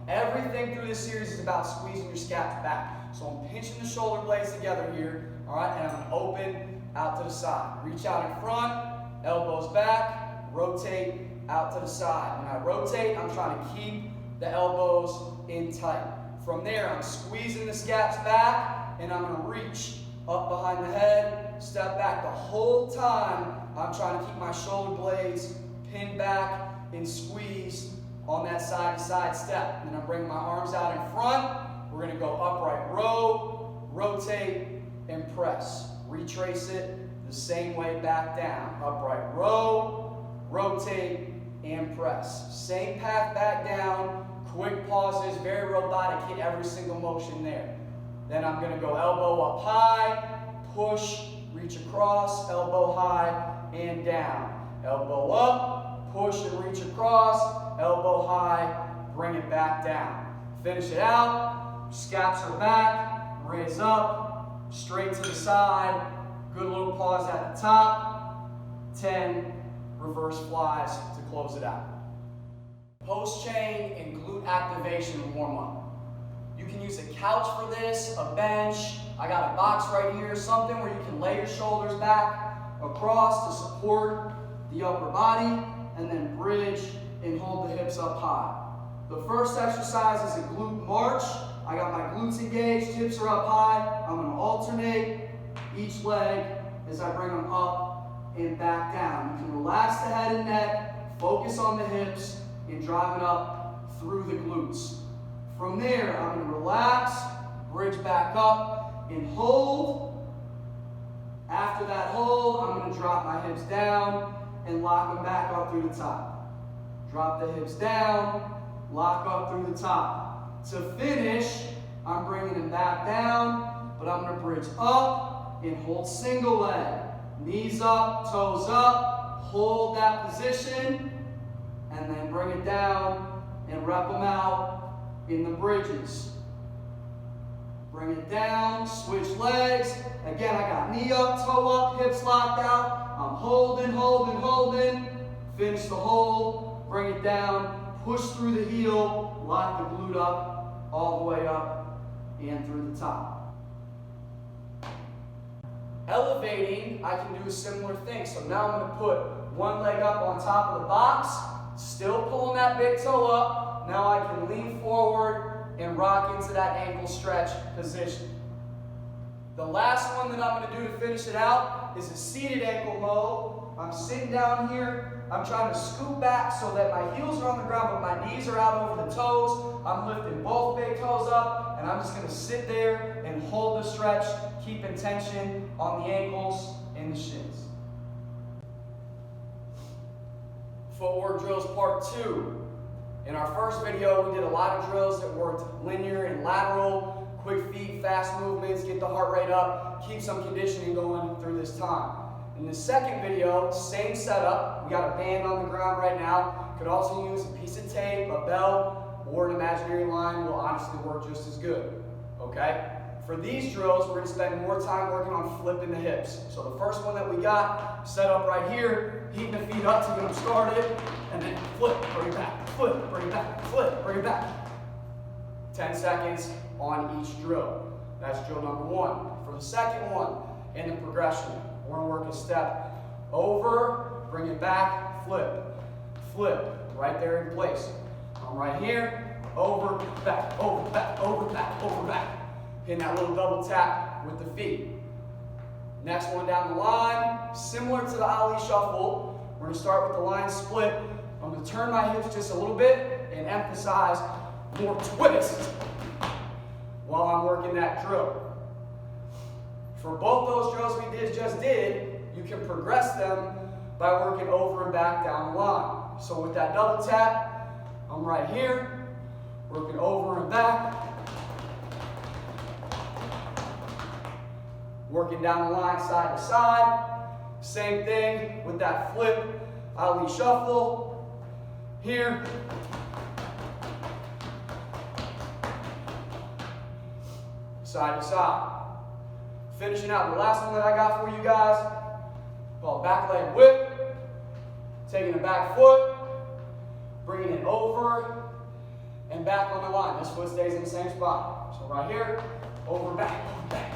Everything through this series is about squeezing your scaps back. So I'm pinching the shoulder blades together here, all right, and I'm going to open out to the side. Reach out in front, elbows back, rotate out to the side. When I rotate, I'm trying to keep the elbows in tight. From there, I'm squeezing the scaps back, and I'm going to reach up behind the head, step back. The whole time, I'm trying to keep my shoulder blades pinned back and squeezed on that side-to-side step. And then I'm bringing my arms out in front. We're going to go upright row, rotate, and press. Retrace it the same way back down. Upright row, rotate, and press. Same path back down. Quick pauses, very robotic. Hit every single motion there. Then I'm going to go elbow up high, push, reach across, elbow high, and down. Elbow up, push and reach across, elbow high, bring it back down. Finish it out, scaps are back, raise up, straight to the side, good little pause at the top, 10 reverse flies to close it out. Post chain and glute activation warm up. You can use a couch for this, a bench, I got a box right here, something where you can lay your shoulders back across to support the upper body, and then bridge and hold the hips up high. The first exercise is a glute march. I got my glutes engaged, hips are up high. I'm going to alternate each leg as I bring them up and back down. You can relax the head and neck, focus on the hips, and drive it up through the glutes. From there, I'm going to relax, bridge back up, and hold. After that hold, I'm going to drop my hips down and lock them back up through the top. Drop the hips down, lock up through the top. To finish, I'm bringing them back down, but I'm going to bridge up and hold single leg. Knees up, toes up, hold that position, and then bring it down and rep them out in the bridges. Bring it down, switch legs. Again, I got knee up, toe up, hips locked out. I'm holding, holding, holding. Finish the hold, bring it down, push through the heel, lock the glute up, all the way up and through the top. Elevating, I can do a similar thing. So now I'm going to put one leg up on top of the box, still pulling that big toe up. Now I can lean forward and rock into that ankle stretch position. The last one that I'm going to do to finish it out is a seated ankle mode. I'm sitting down here. I'm trying to scoot back so that my heels are on the ground, but my knees are out over the toes. I'm lifting both big toes up, and I'm just going to sit there and hold the stretch, keeping tension on the ankles and the shins. Footwork drills part 2. In our first video, we did a lot of drills that worked linear and lateral, quick feet, fast movements, get the heart rate up, keep some conditioning going through this time. In the second video, same setup. We got a band on the ground right now. Could also use a piece of tape, a belt, or an imaginary line will honestly work just as good. Okay? For these drills, we're going to spend more time working on flipping the hips. So the first one that we got, set up right here, heating the feet up to get them started, and then flip, bring it back, flip, bring it back, flip, bring it back. 10 seconds on each drill. That's drill number 1. For the second one, in the progression, we're going to work a step over, bring it back, flip, flip, right there in place. I'm right here, over, back, over, back, over, back, over, back. Hitting that little double tap with the feet. Next one down the line, similar to the Ali shuffle, we're going to start with the line split. I'm going to turn my hips just a little bit and emphasize more twist while I'm working that drill. For both those drills we just did, you can progress them by working over and back down the line. So with that double tap, I'm right here, working over and back, working down the line side to side. Same thing with that flip, Ali shuffle, here, side to side. Finishing out the last one that I got for you guys, called back leg whip. Taking the back foot, bringing it over and back on the line. This foot stays in the same spot. So right here, over, back, back.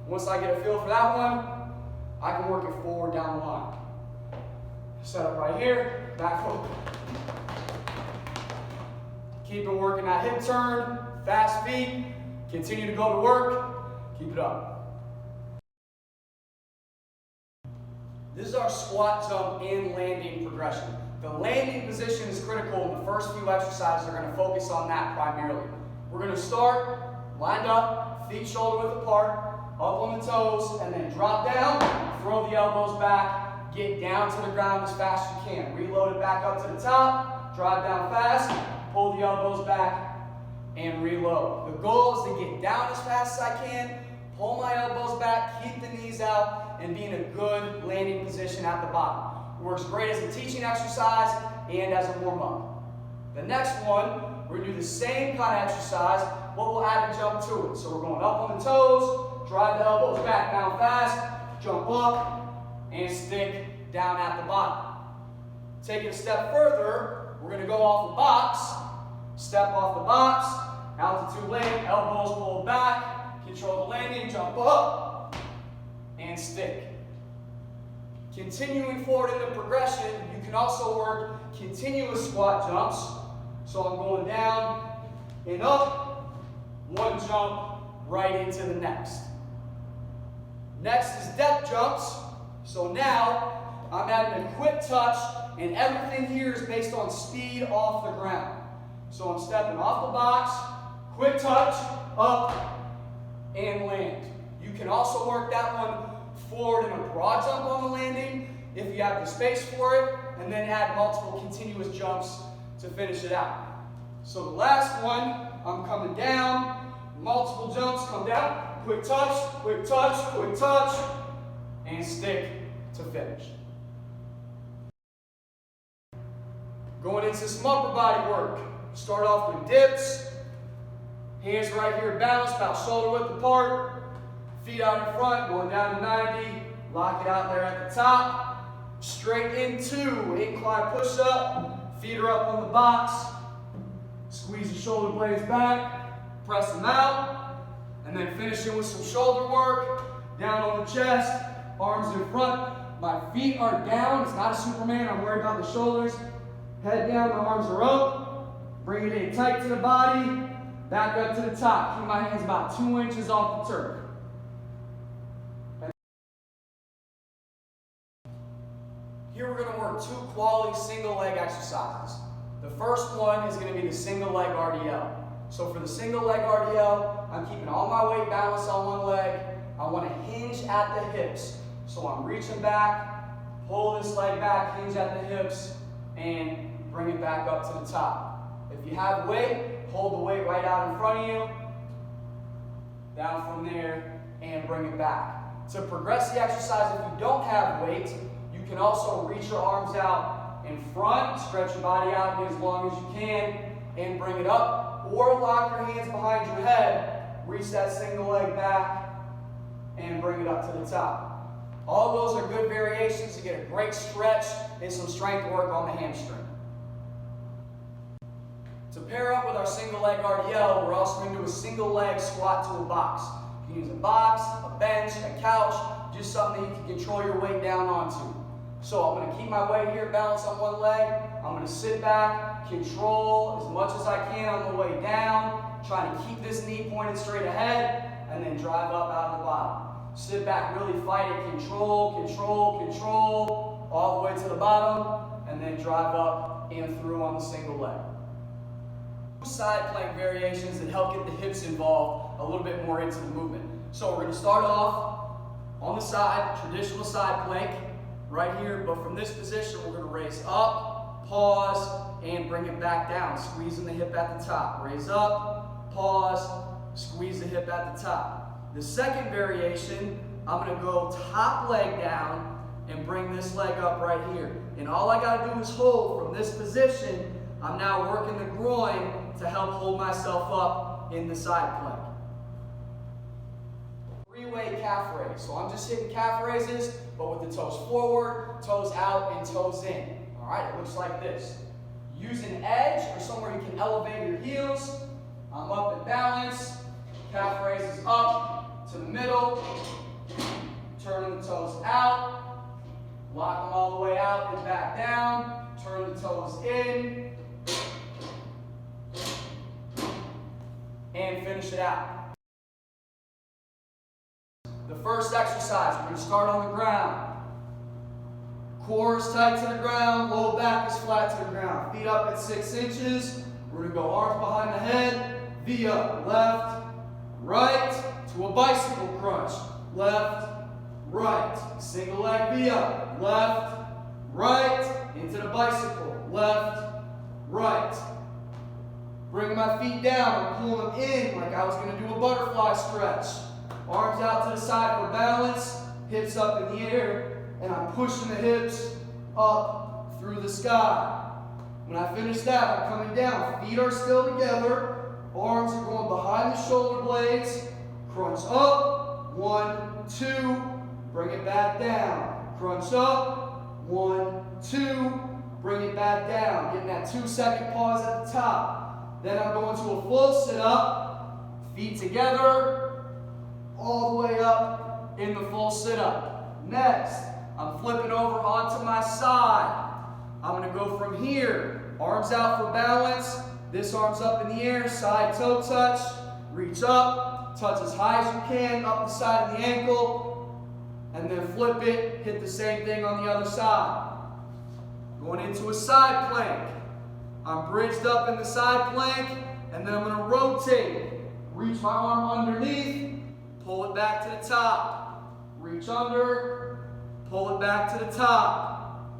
Once I get a feel for that one, I can work it forward down the line. Set up right here, back foot. Keep on working that hip turn, fast feet. Continue to go to work. Keep it up. This is our squat, jump, and landing progression. The landing position is critical, and the first few exercises are going to focus on that primarily. We're going to start lined up, feet shoulder width apart, up on the toes, and then drop down, throw the elbows back, get down to the ground as fast as you can. Reload it back up to the top, drive down fast, pull the elbows back, and reload. The goal is to get down as fast as I can, pull my elbows back, keep the knees out, and be in a good landing position at the bottom. It works great as a teaching exercise and as a warm-up. The next one, we're going to do the same kind of exercise, but we'll add a jump to it. So we're going up on the toes, drive the elbows back down fast, jump up, and stick down at the bottom. Take it a step further, we're going to go off the box, step off the box, altitude land, elbows pulled back, control the landing, jump up, and stick. Continuing forward in the progression, you can also work continuous squat jumps. So I'm going down and up, one jump right into the next. Next is depth jumps. So now I'm adding a quick touch, and everything here is based on speed off the ground. So I'm stepping off the box, quick touch, up, and land. You can also work that one forward in a broad jump on the landing if you have the space for it, and then add multiple continuous jumps to finish it out. So the last one, I'm coming down, multiple jumps, come down, quick touch, quick touch, quick touch, and stick to finish. Going into some upper body work. Start off with dips. Hands right here balanced, about shoulder width apart. Feet out in front, going down to 90. Lock it out there at the top. Straight into incline push-up. Feet are up on the box. Squeeze the shoulder blades back. Press them out. And then finishing with some shoulder work. Down on the chest. Arms in front. My feet are down. It's not a Superman. I'm worried about the shoulders. Head down, my arms are up. Bring it in tight to the body. Back up to the top. Keep my hands about 2 inches off the turf. Here we're going to work 2 quality single leg exercises. The first one is going to be the single leg RDL. So for the single leg RDL, I'm keeping all my weight balanced on one leg. I want to hinge at the hips. So I'm reaching back, pull this leg back, hinge at the hips, and bring it back up to the top. If you have weight, hold the weight right out in front of you, down from there, and bring it back. To progress the exercise, if you don't have weight, you can also reach your arms out in front, stretch your body out as long as you can, and bring it up, or lock your hands behind your head, reach that single leg back, and bring it up to the top. All those are good variations to get a great stretch and some strength work on the hamstring. To pair up with our single leg RDL, we're also going to do a single leg squat to a box. You can use a box, a bench, a couch, just something you can control your weight down onto. So I'm going to keep my weight here balanced on one leg. I'm going to sit back, control as much as I can on the way down, trying to keep this knee pointed straight ahead, and then drive up out of the bottom. Sit back, really fight it, control, control, control, all the way to the bottom, and then drive up and through on the single leg. Side plank variations that help get the hips involved a little bit more into the movement. So we're going to start off on the side, traditional side plank, right here, but from this position we're going to raise up, pause, and bring it back down, squeezing the hip at the top. Raise up, pause, squeeze the hip at the top. The second variation, I'm going to go top leg down and bring this leg up right here. And all I got to do is hold from this position. I'm now working the groin to help hold myself up in the side plank. 3-way calf raise. So I'm just hitting calf raises, but with the toes forward, toes out, and toes in. All right, it looks like this. use an edge or somewhere you can elevate your heels. I'm up and balance. Calf raises up to the middle. Turn the toes out. Lock them all the way out and back down. Turn the toes in. And finish it out. The first exercise, we're going to start on the ground. Core is tight to the ground, low back is flat to the ground. Feet up at 6 inches. We're going to go arms behind the head, V up, left, right, to a bicycle crunch. Left, right. Single leg V up, left, right, into the bicycle. Left, right. Bringing my feet down, I'm pulling them in like I was going to do a butterfly stretch. Arms out to the side for balance, hips up in the air, and I'm pushing the hips up through the sky. When I finish that, I'm coming down. Feet are still together, arms are going behind the shoulder blades, crunch up, 1, 2, bring it back down. Crunch up, 1, 2, bring it back down. Getting that 2-second pause at the top. Then I'm going to a full sit-up, feet together, all the way up in the full sit-up. Next, I'm flipping over onto my side. I'm going to go from here, arms out for balance. This arm's up in the air, side toe touch. Reach up, touch as high as you can, up the side of the ankle, and then flip it, hit the same thing on the other side. Going into a side plank. I'm bridged up in the side plank, and then I'm going to rotate. Reach my arm underneath, pull it back to the top. Reach under, pull it back to the top.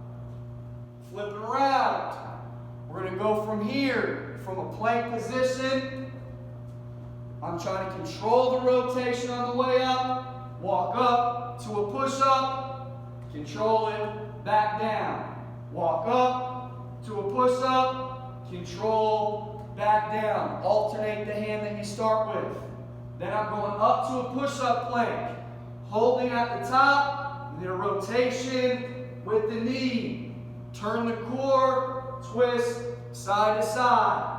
Flip it around. We're going to go from here, from a plank position. I'm trying to control the rotation on the way up. Walk up to a push-up. Control it, back down. Walk up to a push-up. Control, back down. Alternate the hand that you start with. Then I'm going up to a push-up plank. Holding at the top, and then a rotation with the knee. Turn the core, twist side to side.